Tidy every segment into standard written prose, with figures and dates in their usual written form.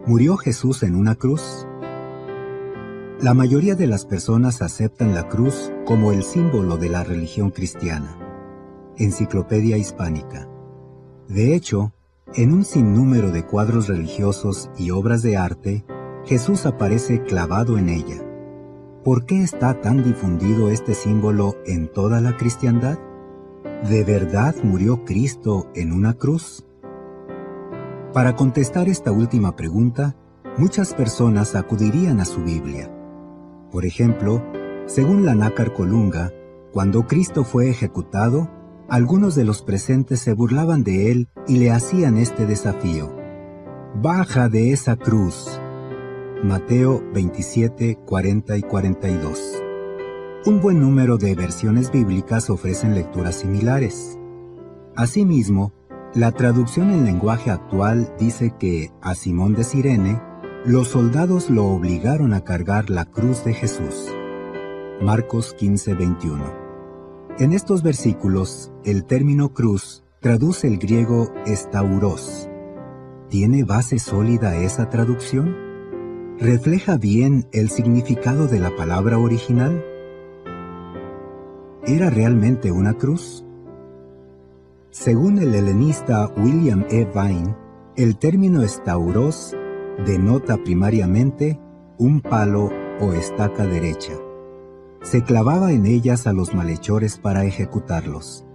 ¿Murió Jesús en una cruz? La mayoría de las personas aceptan la cruz como el símbolo de la religión cristiana. Enciclopedia Hispánica. De hecho, en un sinnúmero de cuadros religiosos y obras de arte, Jesús aparece clavado en ella. ¿Por qué está tan difundido este símbolo en toda la cristiandad? ¿De verdad murió Cristo en una cruz? Para contestar esta última pregunta, muchas personas acudirían a su Biblia. Por ejemplo, según la Nácar Colunga, cuando Cristo fue ejecutado, algunos de los presentes se burlaban de él y le hacían este desafío: «¡Baja de esa cruz!» Mateo 27, 40 y 42. Un buen número de versiones bíblicas ofrecen lecturas similares. Asimismo, la traducción en lenguaje actual dice que a Simón de Cirene los soldados lo obligaron a cargar la cruz de Jesús. Marcos 15, 21. En estos versículos, el término cruz traduce el griego estauros. ¿Tiene base sólida esa traducción? ¿Refleja bien el significado de la palabra original? ¿Era realmente una cruz? Según el helenista William E. Vine, el término estauros denota primariamente un palo o estaca derecha. Se clavaba en ellas a los malhechores para ejecutarlos.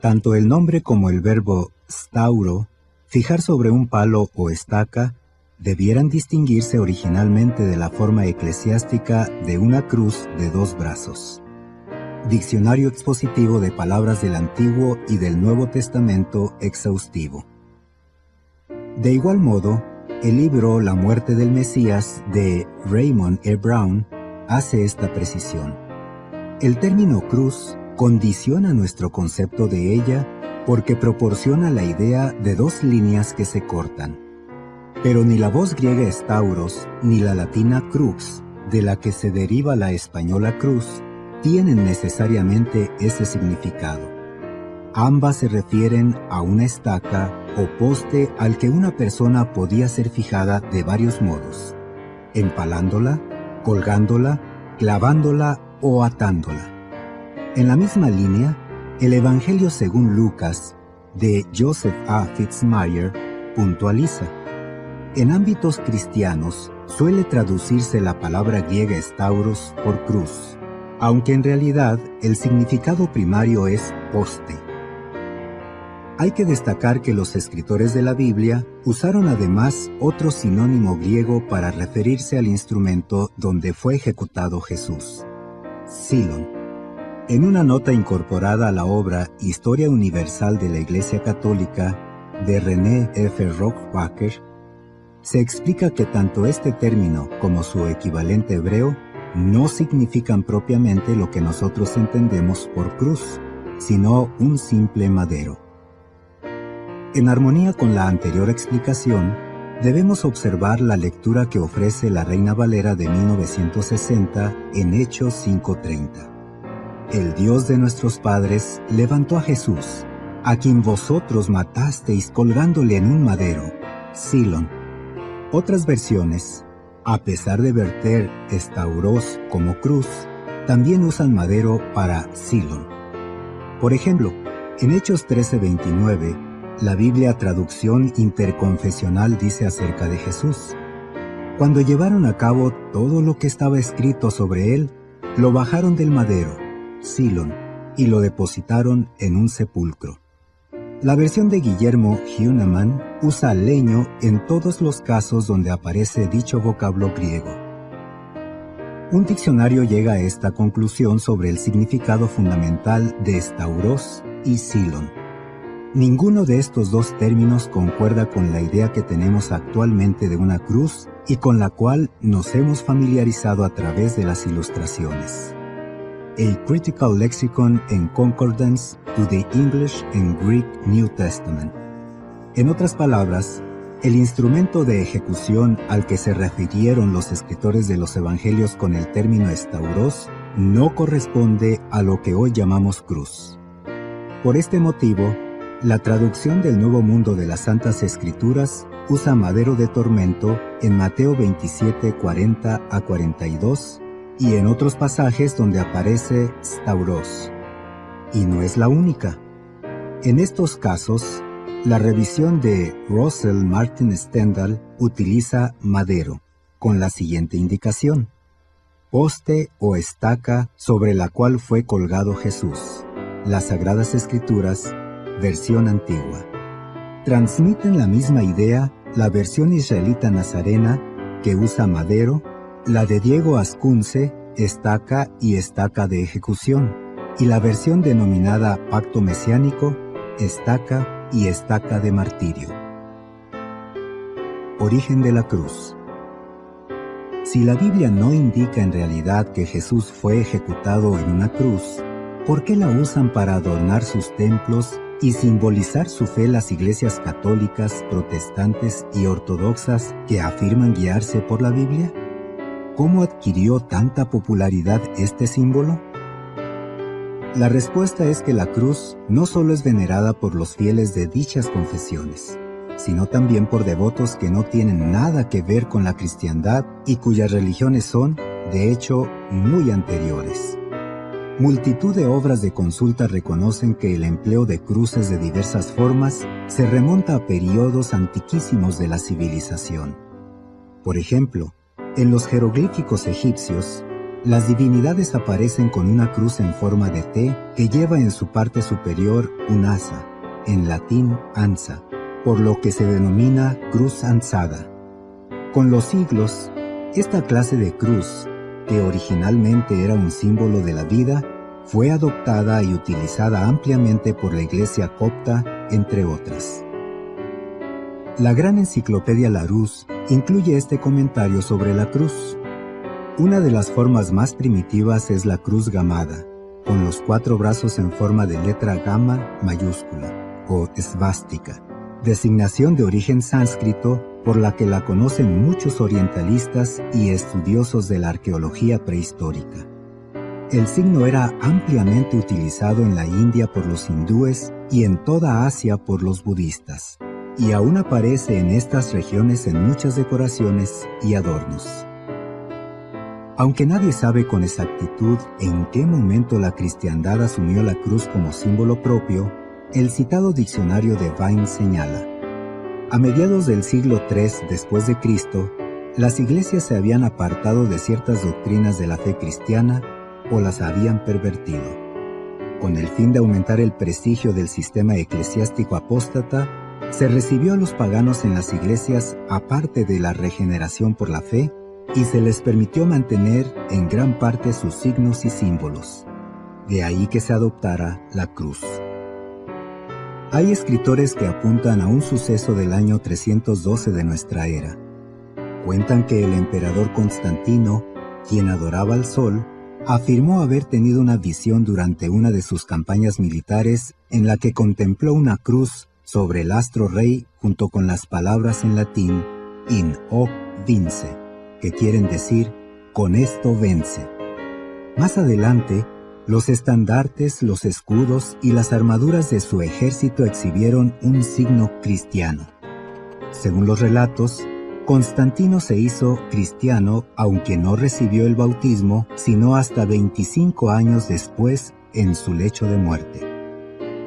Tanto el nombre como el verbo stauro, fijar sobre un palo o estaca, debieran distinguirse originalmente de la forma eclesiástica de una cruz de 2 brazos. Diccionario expositivo de palabras del Antiguo y del Nuevo Testamento exhaustivo. De igual modo, el libro La muerte del Mesías de Raymond E. Brown hace esta precisión. El término cruz condiciona nuestro concepto de ella porque proporciona la idea de 2 líneas que se cortan. Pero ni la voz griega estauros ni la latina crux, de la que se deriva la española cruz, tienen necesariamente ese significado. Ambas se refieren a una estaca o poste al que una persona podía ser fijada de varios modos: empalándola, colgándola, clavándola o atándola. En la misma línea, el Evangelio según Lucas, de Joseph A. Fitzmyer, puntualiza: en ámbitos cristianos suele traducirse la palabra griega estauros por cruz, aunque en realidad el significado primario es poste. Hay que destacar que los escritores de la Biblia usaron además otro sinónimo griego para referirse al instrumento donde fue ejecutado Jesús: xilon. En una nota incorporada a la obra Historia Universal de la Iglesia Católica de René F. Rockbacher, se explica que tanto este término como su equivalente hebreo no significan propiamente lo que nosotros entendemos por cruz, sino un simple madero. En armonía con la anterior explicación, debemos observar la lectura que ofrece la Reina Valera de 1960 en Hechos 5:30. El Dios de nuestros padres levantó a Jesús, a quien vosotros matasteis colgándole en un madero, xilon. Otras versiones, a pesar de verter estauros como cruz, también usan madero para xilon. Por ejemplo, en Hechos 13:29, la Biblia Traducción Interconfesional dice acerca de Jesús: cuando llevaron a cabo todo lo que estaba escrito sobre él, lo bajaron del madero, xilon, y lo depositaron en un sepulcro. La versión de Guillermo Hünemann usa leño en todos los casos donde aparece dicho vocablo griego. Un diccionario llega a esta conclusión sobre el significado fundamental de estauros y xilon. Ninguno de estos 2 términos concuerda con la idea que tenemos actualmente de una cruz y con la cual nos hemos familiarizado a través de las ilustraciones. A Critical Lexicon and Concordance to the English and Greek New Testament. En otras palabras, el instrumento de ejecución al que se refirieron los escritores de los evangelios con el término estauros no corresponde a lo que hoy llamamos cruz. Por este motivo, La traducción del Nuevo Mundo de las Santas Escrituras usa madero de tormento en Mateo 27, 40 a 42 y en otros pasajes donde aparece stauros. Y no es la única. En estos casos, la revisión de Russell Martin Stendhal utiliza madero, con la siguiente indicación: poste o estaca sobre la cual fue colgado Jesús. Las Sagradas Escrituras, versión antigua. Transmiten la misma idea la versión israelita nazarena, que usa madero, la de Diego Ascunce, estaca y estaca de ejecución, y la versión denominada Pacto Mesiánico, estaca y estaca de martirio. Origen de la cruz. Si la Biblia no indica en realidad que Jesús fue ejecutado en una cruz, ¿por qué la usan para adornar sus templos y simbolizar su fe las iglesias católicas, protestantes y ortodoxas que afirman guiarse por la Biblia? ¿Cómo adquirió tanta popularidad este símbolo? La respuesta es que la cruz no solo es venerada por los fieles de dichas confesiones, sino también por devotos que no tienen nada que ver con la cristiandad y cuyas religiones son, de hecho, muy anteriores. Multitud de obras de consulta reconocen que el empleo de cruces de diversas formas se remonta a periodos antiquísimos de la civilización. Por ejemplo, en los jeroglíficos egipcios, las divinidades aparecen con una cruz en forma de T que lleva en su parte superior un asa, en latín ansa, por lo que se denomina cruz ansada. Con los siglos, esta clase de cruz, que originalmente era un símbolo de la vida, fue adoptada y utilizada ampliamente por la Iglesia copta, entre otras. La gran enciclopedia Larousse incluye este comentario sobre la cruz. Una de las formas más primitivas es la cruz gamada, con los 4 brazos en forma de letra gamma mayúscula, o esvástica, designación de origen sánscrito por la que la conocen muchos orientalistas y estudiosos de la arqueología prehistórica. El signo era ampliamente utilizado en la India por los hindúes y en toda Asia por los budistas, y aún aparece en estas regiones en muchas decoraciones y adornos. Aunque nadie sabe con exactitud en qué momento la cristiandad asumió la cruz como símbolo propio, el citado diccionario de Vine señala: a mediados del siglo III después de Cristo, las iglesias se habían apartado de ciertas doctrinas de la fe cristiana o las habían pervertido. Con el fin de aumentar el prestigio del sistema eclesiástico apóstata, se recibió a los paganos en las iglesias aparte de la regeneración por la fe, y se les permitió mantener en gran parte sus signos y símbolos. De ahí que se adoptara la cruz. Hay escritores que apuntan a un suceso del año 312 de nuestra era. Cuentan que el emperador Constantino, quien adoraba al sol, afirmó haber tenido una visión durante una de sus campañas militares en la que contempló una cruz sobre el astro rey junto con las palabras en latín in hoc vince, que quieren decir con esto vence. Más adelante, los estandartes, los escudos y las armaduras de su ejército exhibieron un signo cristiano. Según los relatos, Constantino se hizo cristiano aunque no recibió el bautismo sino hasta 25 años después en su lecho de muerte.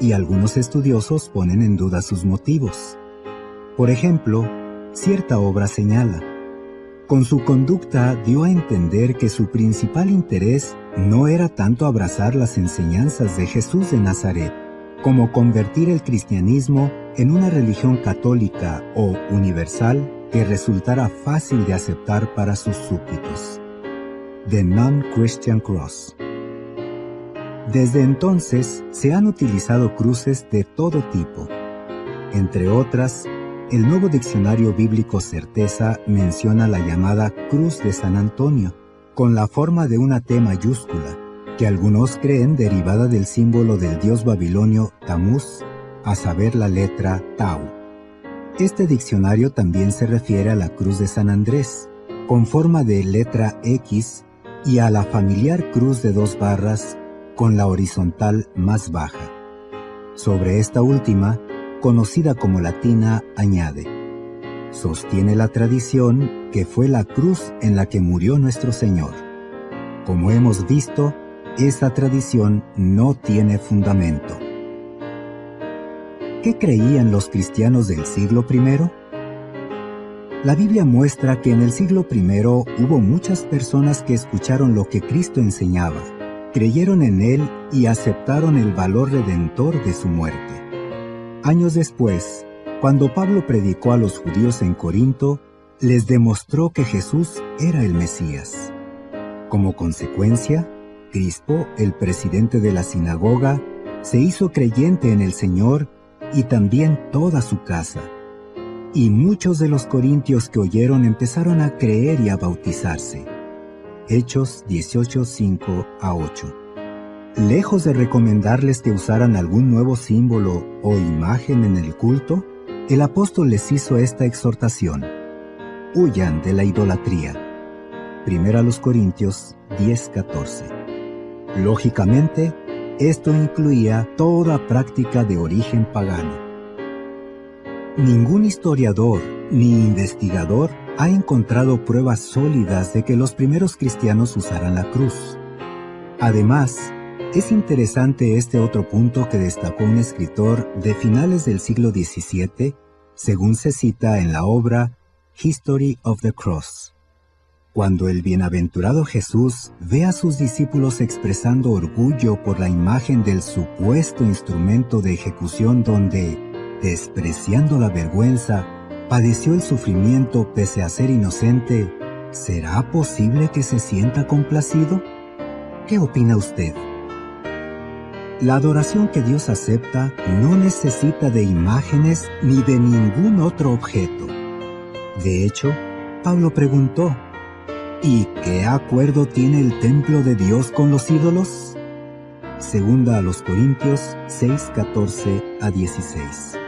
Y algunos estudiosos ponen en duda sus motivos. Por ejemplo, cierta obra señala: con su conducta dio a entender que su principal interés no era tanto abrazar las enseñanzas de Jesús de Nazaret, como convertir el cristianismo en una religión católica o universal que resultara fácil de aceptar para sus súbditos. The Non-Christian Cross. Desde entonces se han utilizado cruces de todo tipo. Entre otras, el nuevo diccionario bíblico Certeza menciona la llamada Cruz de San Antonio, con la forma de una T mayúscula, que algunos creen derivada del símbolo del dios babilonio Tamuz, a saber la letra Tau. Este diccionario también se refiere a la Cruz de San Andrés, con forma de letra X, y a la familiar cruz de 2 barras, con la horizontal más baja. Sobre esta última, conocida como latina, añade: sostiene la tradición que fue la cruz en la que murió nuestro Señor. Como hemos visto, esa tradición no tiene fundamento. ¿Qué creían los cristianos del siglo I? La Biblia muestra que en el siglo I hubo muchas personas que escucharon lo que Cristo enseñaba, creyeron en Él y aceptaron el valor redentor de su muerte. Años después, cuando Pablo predicó a los judíos en Corinto, les demostró que Jesús era el Mesías. Como consecuencia, Crispo, el presidente de la sinagoga, se hizo creyente en el Señor y también toda su casa. Y muchos de los corintios que oyeron empezaron a creer y a bautizarse. Hechos 18:5-8. Lejos de recomendarles que usaran algún nuevo símbolo o imagen en el culto, el apóstol les hizo esta exhortación: huyan de la idolatría. 1 Corintios 10:14. Lógicamente, esto incluía toda práctica de origen pagano. Ningún historiador ni investigador ha encontrado pruebas sólidas de que los primeros cristianos usaran la cruz. Además, es interesante este otro punto que destacó un escritor de finales del siglo XVII, según se cita en la obra History of the Cross. Cuando el bienaventurado Jesús ve a sus discípulos expresando orgullo por la imagen del supuesto instrumento de ejecución donde, despreciando la vergüenza, padeció el sufrimiento pese a ser inocente, ¿será posible que se sienta complacido? ¿Qué opina usted? La adoración que Dios acepta no necesita de imágenes ni de ningún otro objeto. De hecho, Pablo preguntó: ¿y qué acuerdo tiene el templo de Dios con los ídolos? Segunda a los Corintios 6:14-16.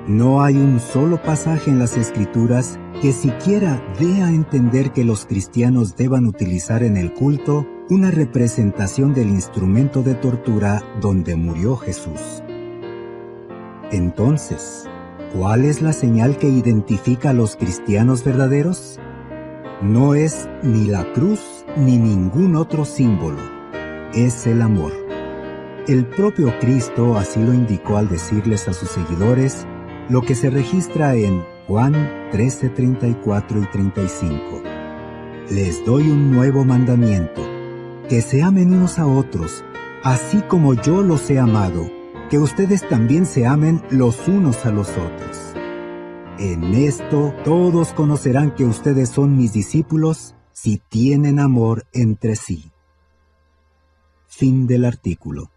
No hay un solo pasaje en las Escrituras que siquiera dé a entender que los cristianos deban utilizar en el culto una representación del instrumento de tortura donde murió Jesús. Entonces, ¿cuál es la señal que identifica a los cristianos verdaderos? No es ni la cruz ni ningún otro símbolo, es el amor. El propio Cristo así lo indicó al decirles a sus seguidores lo que se registra en Juan 13:34 y 35. Les doy un nuevo mandamiento, que se amen unos a otros, así como yo los he amado, que ustedes también se amen los unos a los otros. En esto todos conocerán que ustedes son mis discípulos si tienen amor entre sí. Fin del artículo.